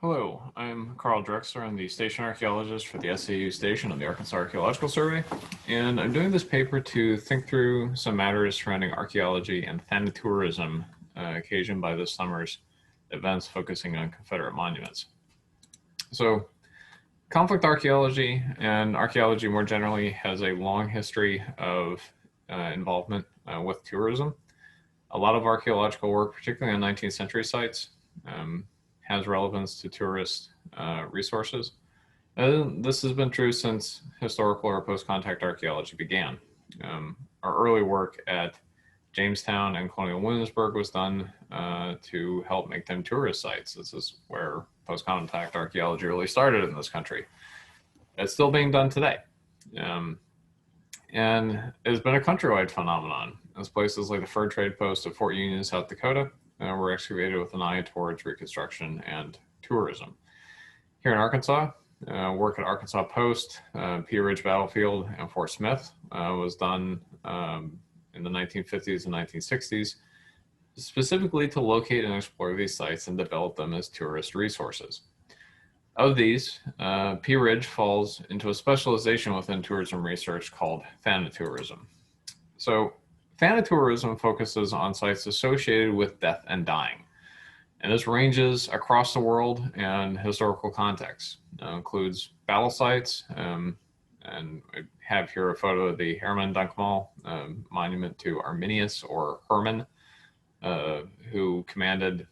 Hello, I'm Carl Drexler. I'm the station archaeologist for the SAU station on the Arkansas Archaeological Survey, and I'm doing this paper to think through some matters surrounding archaeology and thanatourism occasioned by this summer's events focusing on Confederate monuments. So, conflict archaeology and archaeology more generally has a long history of involvement with tourism. A lot of archaeological work, particularly on 19th century sites, has relevance to tourist resources. And this has been true since historical or post-contact archaeology began. Our early work at Jamestown and Colonial Williamsburg was done to help make them tourist sites. This is where post-contact archaeology really started in this country. It's still being done today. And it's been a countrywide phenomenon, as places like the fur trade post of Fort Union, South Dakota, were excavated with an eye towards reconstruction and tourism. Here in Arkansas, work at Arkansas Post, Pea Ridge Battlefield, and Fort Smith was done in the 1950s and 1960s, specifically to locate and explore these sites and develop them as tourist resources. Of these, Pea Ridge falls into a specialization within tourism research called Thanatourism. So Thanatourism focuses on sites associated with death and dying, and this ranges across the world and historical contexts. It includes battle sites, and I have here a photo of the Herman Dunkmall monument to Arminius or Herman, who commanded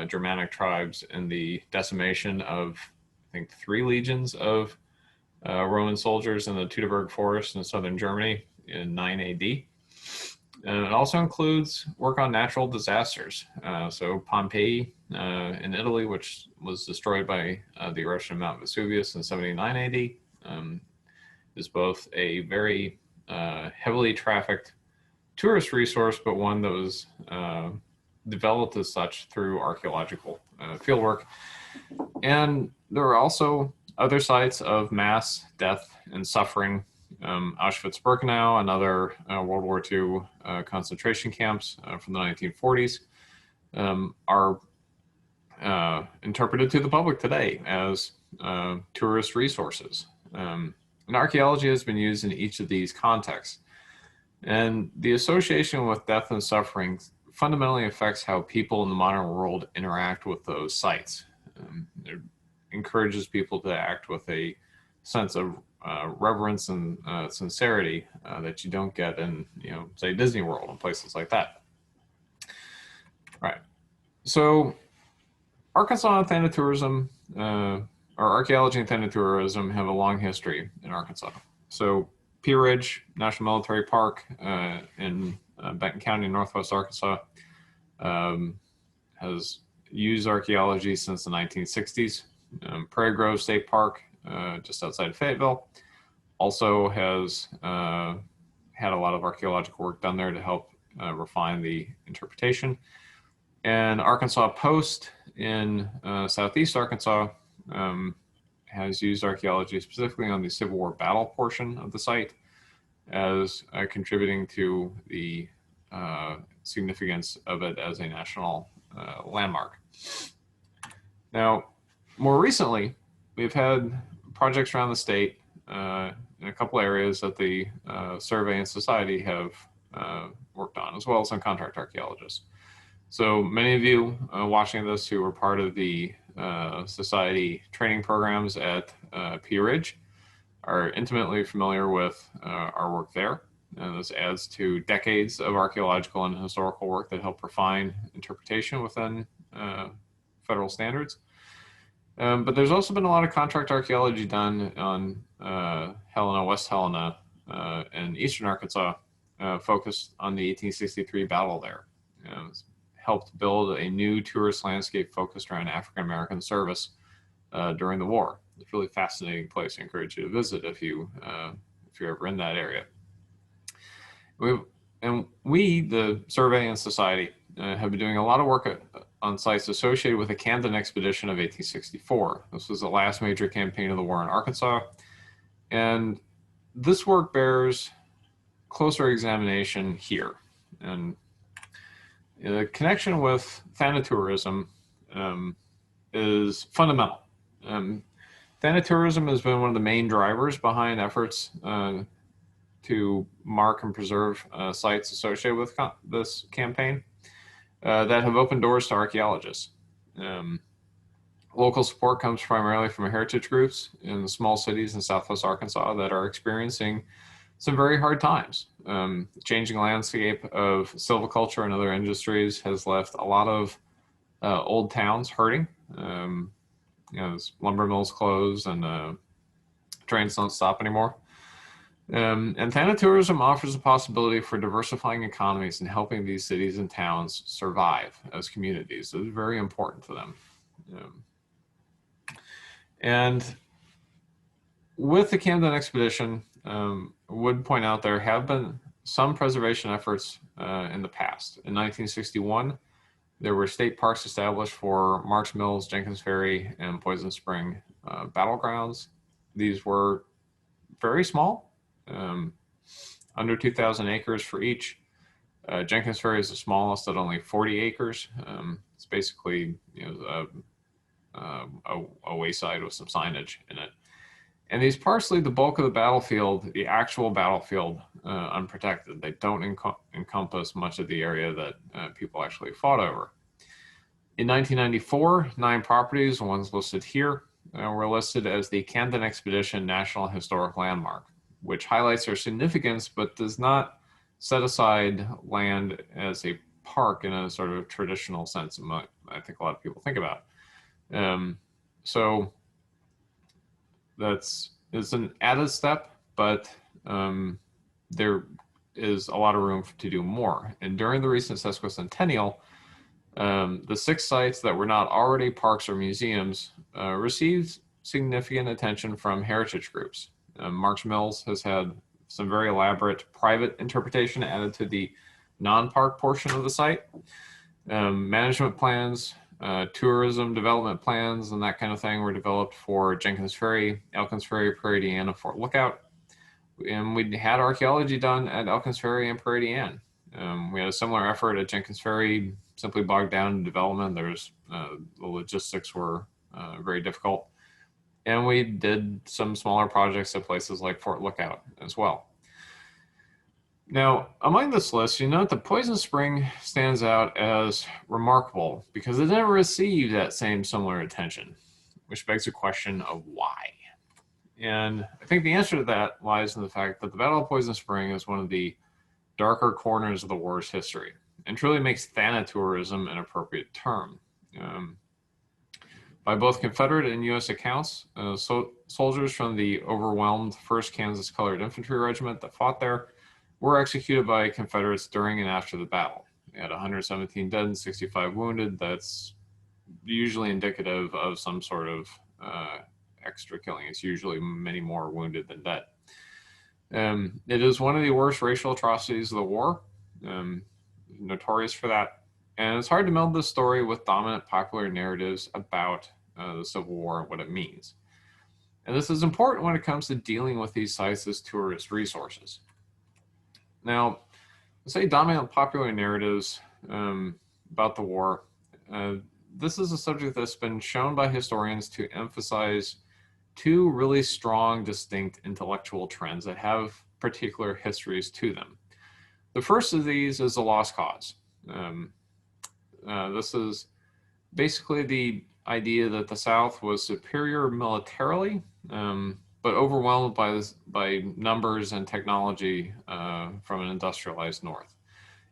Germanic tribes in the decimation of, I think, 3 legions of Roman soldiers in the Teutoburg Forest in southern Germany in 9 AD. And it also includes work on natural disasters. So Pompeii in Italy, which was destroyed by the eruption of Mount Vesuvius in 79 AD, is both a very heavily trafficked tourist resource, but one that was developed as such through archaeological fieldwork. And there are also other sites of mass death and suffering. Auschwitz-Birkenau and other World War II concentration camps from the 1940s are interpreted to the public today as tourist resources. And archaeology has been used in each of these contexts. And the association with death and suffering fundamentally affects how people in the modern world interact with those sites. It encourages people to act with a sense of reverence and sincerity that you don't get in, say, Disney World and places like that. All right. So Arkansas and Thanatourism, or archaeology and Thanatourism, have a long history in Arkansas. So Pea Ridge National Military Park in Benton County, Northwest Arkansas, has used archaeology since the 1960s. Prairie Grove State Park, just outside of Fayetteville, also has had a lot of archaeological work done there to help refine the interpretation. And Arkansas Post in southeast Arkansas has used archaeology specifically on the Civil War battle portion of the site as contributing to the significance of it as a national landmark. Now, more recently, we've had projects around the state in a couple areas that the survey and society have worked on, as well as some contract archaeologists. So many of you watching this who are part of the society training programs at Pea Ridge are intimately familiar with our work there. And this adds to decades of archaeological and historical work that help refine interpretation within federal standards. But there's also been a lot of contract archaeology done on Helena, West Helena, and eastern Arkansas, focused on the 1863 battle there. Helped build a new tourist landscape focused around African-American service during the war. It's a really fascinating place. I encourage you to visit if you're ever in that area. We, the survey and society, have been doing a lot of work on sites associated with the Camden Expedition of 1864. This was the last major campaign of the war in Arkansas. And this work bears closer examination here. And the connection with thanatourism is fundamental. Thanatourism has been one of the main drivers behind efforts to mark and preserve sites associated with this campaign that have opened doors to archaeologists. Local support comes primarily from heritage groups in the small cities in Southwest Arkansas that are experiencing some very hard times. The changing landscape of silviculture and other industries has left a lot of old towns hurting. Lumber mills close and trains don't stop anymore. And Thanatourism offers a possibility for diversifying economies and helping these cities and towns survive as communities. It is very important to them. And with the Camden Expedition, would point out there have been some preservation efforts in the past. In 1961, there were state parks established for Marks Mills, Jenkins Ferry, and Poison Spring battlegrounds. These were very small, under 2,000 acres for each. Jenkins Ferry is the smallest at only 40 acres. It's basically a wayside with some signage in it. And these parks leave the bulk of the battlefield, the actual battlefield, unprotected. They don't encompass much of the area that people actually fought over. In 1994, 9 properties, the ones listed here, were listed as the Camden Expedition National Historic Landmark, which highlights their significance but does not set aside land as a park in a sort of traditional sense, I think a lot of people think about. So it's an added step, but there is a lot of room to do more. And during the recent sesquicentennial, the 6 sites that were not already parks or museums received significant attention from heritage groups. Marks Mills has had some very elaborate private interpretation added to the non-park portion of the site. Management plans, tourism development plans, and that kind of thing were developed for Jenkins Ferry, Elkins Ferry, Prairie du Chien, and Fort Lookout. And we had archaeology done at Elkins Ferry and Prairie du Chien. We had a similar effort at Jenkins Ferry, simply bogged down in development. The logistics were very difficult. And we did some smaller projects at places like Fort Lookout as well. Now, among this list, you note that Poison Spring stands out as remarkable because it never received that same similar attention, which begs the question of why. And I think the answer to that lies in the fact that the Battle of Poison Spring is one of the darker corners of the war's history and truly makes Thanatourism an appropriate term. By both Confederate and U.S. accounts, soldiers from the overwhelmed 1st Kansas Colored Infantry Regiment that fought there were executed by Confederates during and after the battle. They had 117 dead and 65 wounded. That's usually indicative of some sort of extra killing. It's usually many more wounded than dead. It is one of the worst racial atrocities of the war, notorious for that. And it's hard to meld this story with dominant popular narratives about the Civil War and what it means. And this is important when it comes to dealing with these sites as tourist resources. Now, say dominant popular narratives about the war, this is a subject that's been shown by historians to emphasize 2 really strong, distinct intellectual trends that have particular histories to them. The first of these is the lost cause. This is basically the idea that the South was superior militarily, but overwhelmed by numbers and technology from an industrialized North.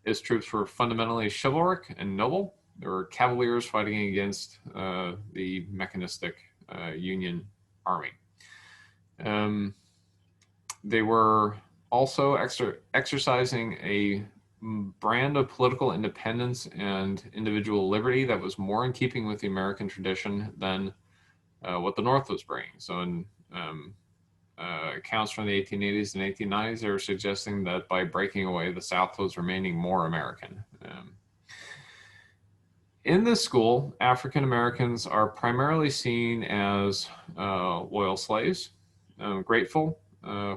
Its troops were fundamentally chivalric and noble. There were cavaliers fighting against the mechanistic Union Army. They were also exercising a brand of political independence and individual liberty that was more in keeping with the American tradition than what the North was bringing. So in accounts from the 1880s and 1890s, they were suggesting that by breaking away, the South was remaining more American. In this school, African Americans are primarily seen as loyal slaves, grateful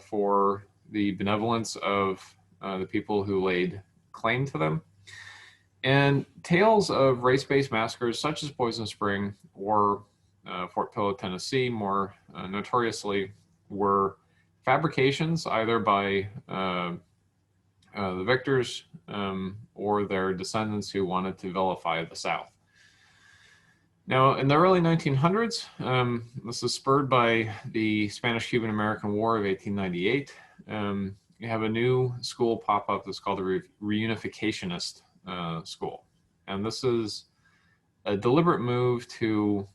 for the benevolence of the people who laid claim to them, And tales of race-based massacres such as Poison Spring or Fort Pillow, Tennessee, more notoriously, were fabrications either by the victors or their descendants who wanted to vilify the South. Now, in the early 1900s, this is spurred by the Spanish-Cuban-American War of 1898. You have a new school pop up that's called the Reunificationist school. And this is a deliberate move to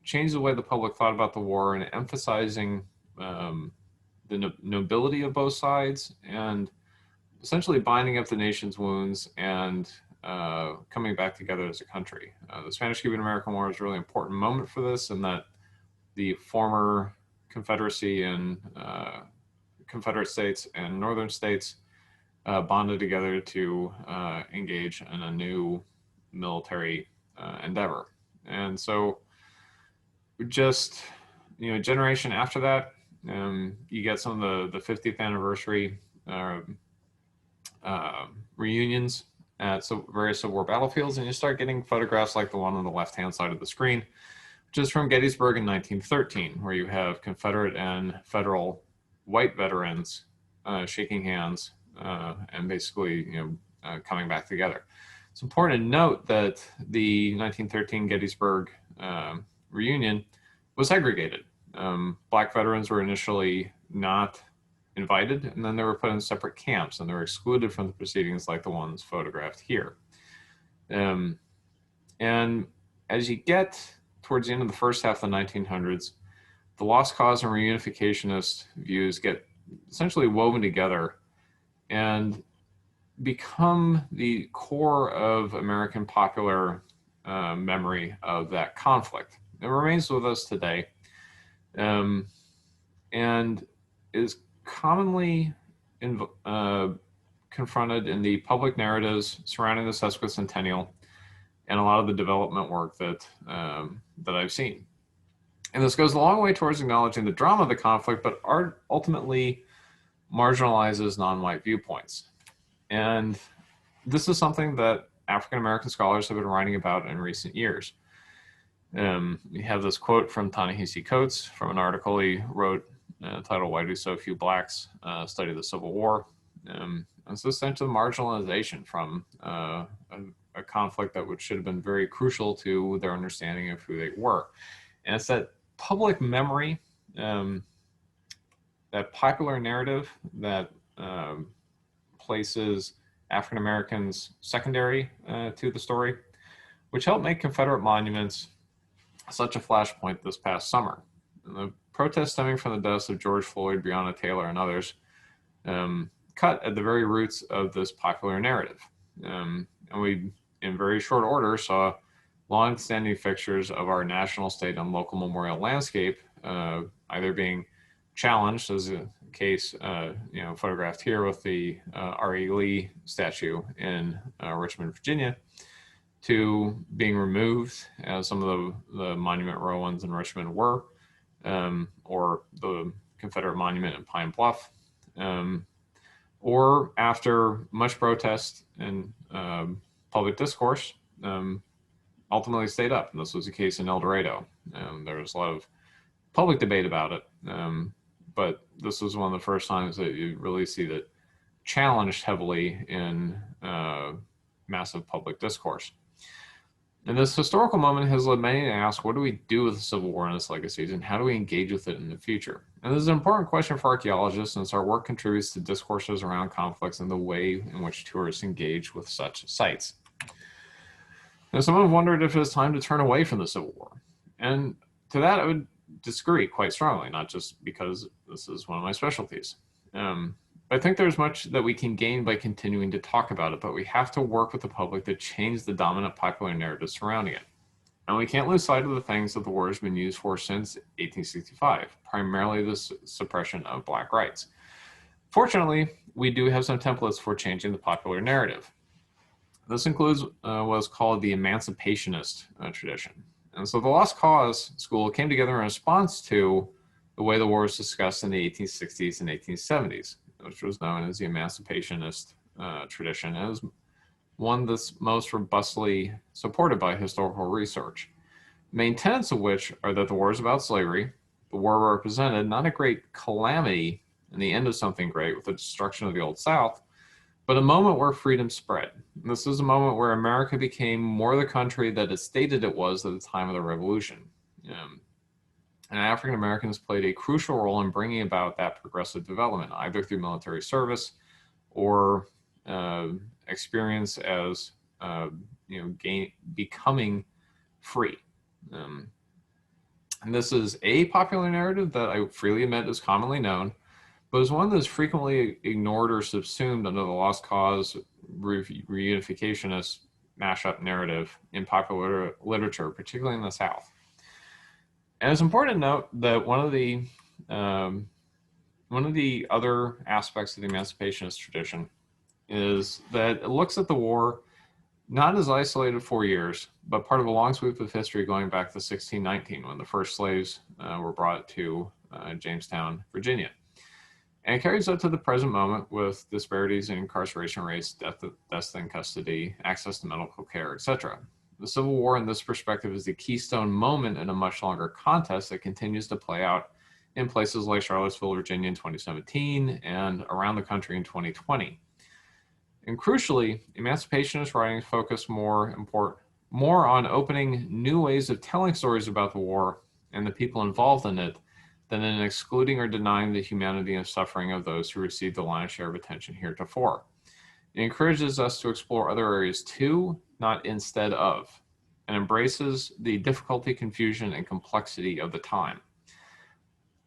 change the way the public thought about the war and emphasizing the nobility of both sides and essentially binding up the nation's wounds and coming back together as a country. The Spanish-Cuban-American War is a really important moment for this, in that the former Confederacy and Confederate states and northern states bonded together to engage in a new military endeavor. And so just, a generation after that, you get some of the 50th anniversary reunions at various Civil War battlefields, and you start getting photographs like the one on the left-hand side of the screen, which is from Gettysburg in 1913, where you have Confederate and Federal white veterans shaking hands and basically, coming back together. It's important to note that the 1913 Gettysburg reunion was segregated. Black veterans were initially not invited, and then they were put in separate camps, and they were excluded from the proceedings like the ones photographed here. And as you get towards the end of the first half of the 1900s, the lost cause and reunificationist views get essentially woven together and become the core of American popular memory of that conflict. It remains with us today, and is commonly confronted in the public narratives surrounding the sesquicentennial and a lot of the development work that I've seen. And this goes a long way towards acknowledging the drama of the conflict, but art ultimately marginalizes non-white viewpoints. And this is something that African-American scholars have been writing about in recent years. We have this quote from Ta-Nehisi Coates from an article he wrote titled "Why Do So Few Blacks Study the Civil War?" It's essentially marginalization from a conflict that should have been very crucial to their understanding of who they were. And it's that public memory, that popular narrative that places African Americans secondary to the story, which helped make Confederate monuments such a flashpoint this past summer. And the protests stemming from the deaths of George Floyd, Breonna Taylor, and others cut at the very roots of this popular narrative. And we, in very short order, saw long-standing fixtures of our national, state, and local memorial landscape either being challenged, as a case photographed here with the R.E. Lee statue in Richmond, Virginia, to being removed, as some of the Monument Row ones in Richmond were, or the Confederate monument in Pine Bluff, or after much protest and public discourse, ultimately stayed up. And this was the case in El Dorado. There was a lot of public debate about it, but this was one of the first times that you really see that challenged heavily in massive public discourse. And this historical moment has led many to ask, what do we do with the Civil War and its legacies, and how do we engage with it in the future? And this is an important question for archaeologists, since our work contributes to discourses around conflicts and the way in which tourists engage with such sites. Now, some have wondered if it's time to turn away from the Civil War. And to that, I would disagree quite strongly, not just because this is one of my specialties. I think there's much that we can gain by continuing to talk about it, but we have to work with the public to change the dominant popular narrative surrounding it. And we can't lose sight of the things that the war has been used for since 1865, primarily the suppression of Black rights. Fortunately, we do have some templates for changing the popular narrative. This includes what's called the emancipationist tradition. And so the Lost Cause School came together in response to the way the war was discussed in the 1860s and 1870s, which was known as the emancipationist tradition. And it was one that's most robustly supported by historical research. Main tenets of which are that the war is about slavery, the war represented not a great calamity and the end of something great with the destruction of the Old South, but a moment where freedom spread. And this is a moment where America became more the country that it stated it was at the time of the Revolution. And African Americans played a crucial role in bringing about that progressive development, either through military service or experience as becoming free. And this is a popular narrative that I freely admit is commonly known, but is one that is frequently ignored or subsumed under the lost cause reunificationist mashup narrative in popular literature, particularly in the South. And it's important to note that one of the other aspects of the emancipationist tradition is that it looks at the war not as isolated 4 years, but part of a long sweep of history going back to 1619, when the first slaves were brought to Jamestown, Virginia. And it carries up to the present moment with disparities in incarceration rates, deaths in custody, access to medical care, etc. The Civil War in this perspective is the keystone moment in a much longer contest that continues to play out in places like Charlottesville, Virginia in 2017 and around the country in 2020. And crucially, emancipationist writings focus more on opening new ways of telling stories about the war and the people involved in it than in excluding or denying the humanity and suffering of those who received the lion's share of attention heretofore. It encourages us to explore other areas too, not instead of, and embraces the difficulty, confusion, and complexity of the time.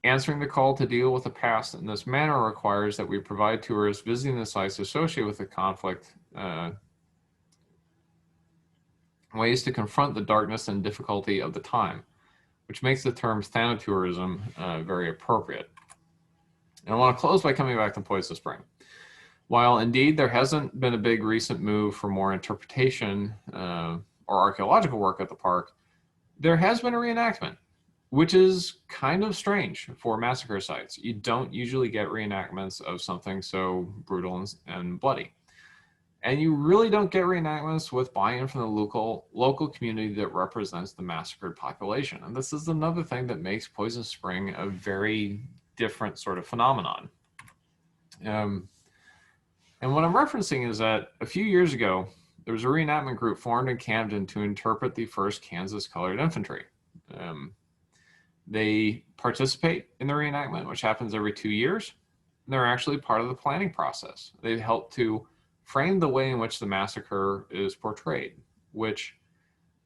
Answering the call to deal with the past in this manner requires that we provide tourists visiting the sites associated with the conflict ways to confront the darkness and difficulty of the time, which makes the term Thanatourism very appropriate. And I want to close by coming back to Poison Spring. While indeed there hasn't been a big recent move for more interpretation or archaeological work at the park, there has been a reenactment, which is kind of strange for massacre sites. You don't usually get reenactments of something so brutal and bloody. And you really don't get reenactments with buy-in from the local community that represents the massacred population. And this is another thing that makes Poison Spring a very different sort of phenomenon. And what I'm referencing is that a few years ago, there was a reenactment group formed in Camden to interpret the first Kansas Colored Infantry. They participate in the reenactment, which happens every 2 years. They're actually part of the planning process. They help to frame the way in which the massacre is portrayed, which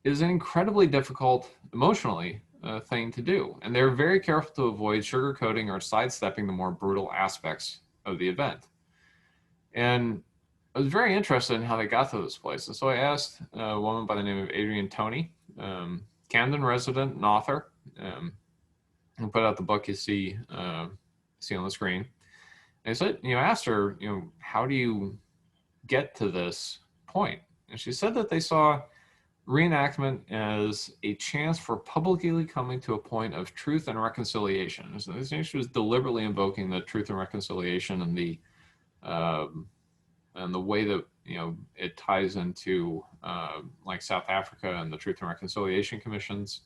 is an incredibly difficult, emotionally, thing to do. And they're very careful to avoid sugarcoating or sidestepping the more brutal aspects of the event. And I was very interested in how they got to this place. And so I asked a woman by the name of Adrienne Toney, Camden resident and author, who put out the book you see on the screen. And I said, asked her, how do you get to this point? And she said that they saw reenactment as a chance for publicly coming to a point of truth and reconciliation. So she was deliberately invoking the truth and reconciliation and the way that it ties into like South Africa and the Truth and Reconciliation Commissions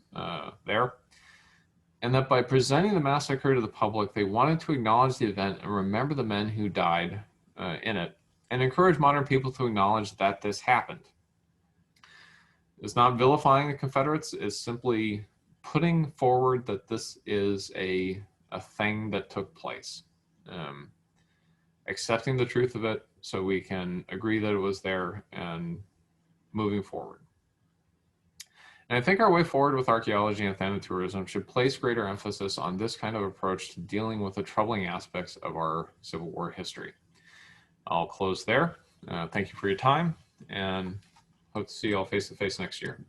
there. And that by presenting the massacre to the public, they wanted to acknowledge the event and remember the men who died in it, and encourage modern people to acknowledge that this happened. It's not vilifying the Confederates, it's simply putting forward that this is a thing that took place. Accepting the truth of it so we can agree that it was there and moving forward. And I think our way forward with archaeology and Thanatourism should place greater emphasis on this kind of approach to dealing with the troubling aspects of our Civil War history. I'll close there. Thank you for your time, and hope to see you all face to face next year.